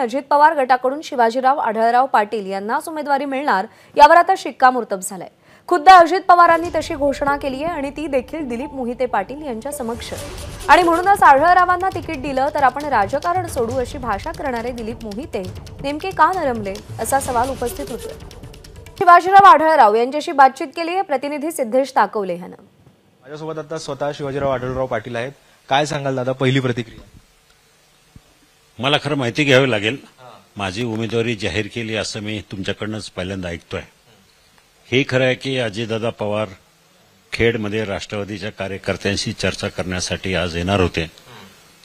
अजित पवार गटाकडून शिवाजीराव आढळराव पाटील यांनाच उमेदवारी मिळणार यावर आता शिक्कामोर्तब झालंय। खुद्द अजित पवारांनी तशी घोषणा केली आहे आणि ती देखील दिलीप मोहिते पाटील यांच्या समक्ष। आणि म्हणूनच आढळरावांना तिकीट दिलं तर आपण राजकारण सोडू अशी भाषा करणारे दिलीप मोहिते नेमके का नरमले असा सवाल उपस्थित होतोय। शिवाजीराव आढळराव यांच्याशी बातचीत केली आहे प्रतिनिधी सिद्धेश ताकवले यांनी। माझ्यासोबत आता स्वतः शिवाजीराव आढळराव पाटील आहेत। काय सांगाल दादा, पहिली प्रतिक्रिया? मला खरं माहिती घ्यावी लागेल। माझी उमेदवारी जाहीर केली असं मी तुमच्याकडूनच पहिल्यांदा ऐकतोय। हे खरं आहे की अजितदादा पवार खेडमध्ये राष्ट्रवादीच्या कार्यकर्त्यांशी चर्चा करण्यासाठी आज येणार होते।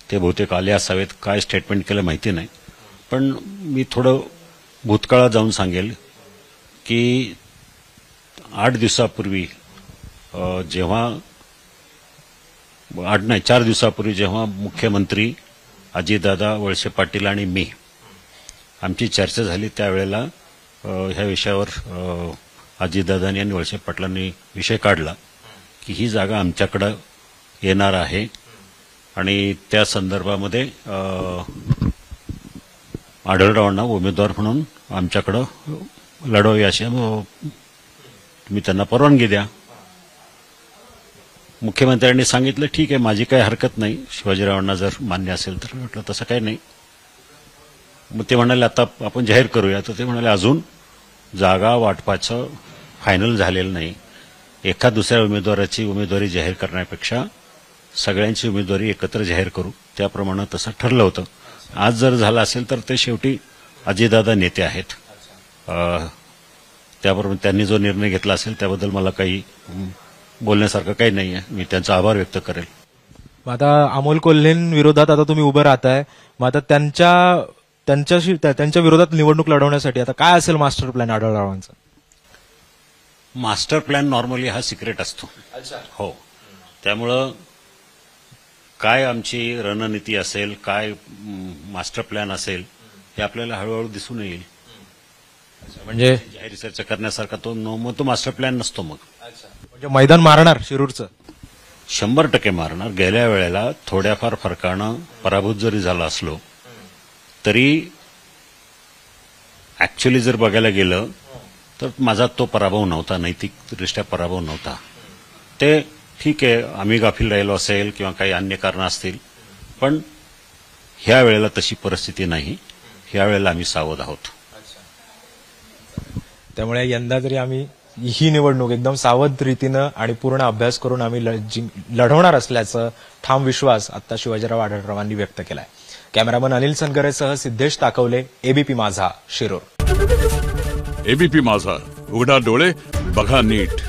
ते बहुतेक आले असावेत, काय स्टेटमेंट केलं माहिती नाही। पण मी थोडं भूतकाळात जाऊन सांगेल की 8 दिवसापूर्वी जेव्हा 4 दिवसापूर्वी जेव्हा मुख्यमंत्री अजितदादा वळसे पाटील आणि मी आमची चर्चा झाली त्यावेळेला ह्या विषयावर अजितदादांनी आणि वळसे पाटलांनी विषय काढला की ही जागा आमच्याकडे येणार आहे आणि त्या संदर्भामध्ये आढळरावांना उमेदवार म्हणून आमच्याकडे लढवावी अशी तुम्ही त्यांना परवानगी द्या। मुख्यमंत्र्यांनी सांगितलं ठीक आहे, माझी काही हरकत नाही, शिवाजीरावांना जर मान्य असेल तर। म्हटलं तसं काही नाही। मग ते म्हणाले आता आपण जाहीर करूया, तर ते म्हणाले अजून जागा वाटपाचं फायनल झालेलं नाही, एका दुसऱ्या उमेदवाराची उमेदवारी जाहीर करण्यापेक्षा सगळ्यांची उमेदवारी एकत्र जाहीर करू, त्याप्रमाणे तसं ठरलं होतं। आज जर झालं असेल तर ते शेवटी अजितदादा नेते आहेत, त्याबरोबर त्यांनी जो निर्णय घेतला असेल त्याबद्दल मला काही बोलण्यासारखं काही नाही आहे। मी त्यांचा आभार व्यक्त करेल। आता अमोल कोल्हेंविरोधात आता तुम्ही उभं राहताय, मग आता त्यांच्या विरोधात निवडणूक लढवण्यासाठी आता काय असेल मास्टर प्लॅन आढळरावांचा? मास्टर प्लॅन नॉर्मली हा सिक्रेट असतो। हो, त्यामुळं काय आमची रणनीती असेल, काय मास्टर प्लॅन असेल हे आपल्याला हळूहळू दिसून येईल। म्हणजे जाहीर चर्चा करण्यासारखा तो मास्टर प्लॅन नसतो। मग म्हणजे मैदान मारणार शिरूरचं 100% मारणार। गेल्या वेळेला थोड्याफार फरकानं पराभूत जरी झाला असलो तरी ऍक्च्युअली जर बघायला गेलं तर माझा तो पराभव नव्हता, नैतिकदृष्ट्या पराभव नव्हता। ते ठीक आहे, आम्ही गाफील राहिलो असेल किंवा काही अन्य कारणं असतील, पण ह्या वेळेला तशी परिस्थिती नाही। ह्या वेळेला आम्ही सावध आहोत। त्यामुळे यंदा जरी आम्ही ही निवडणूक एकदम सावध रीतीनं आणि पूर्ण अभ्यास करून आम्ही लढवणार असल्याचं ठाम विश्वास आता शिवाजीराव आढळरावांनी व्यक्त केलाय। कॅमेरामन अनिल सनगरेसह सिद्धेश ताकवले, एबीपी माझा, शिरूर। एबीपी माझा, उघडा डोळे बघा नीट।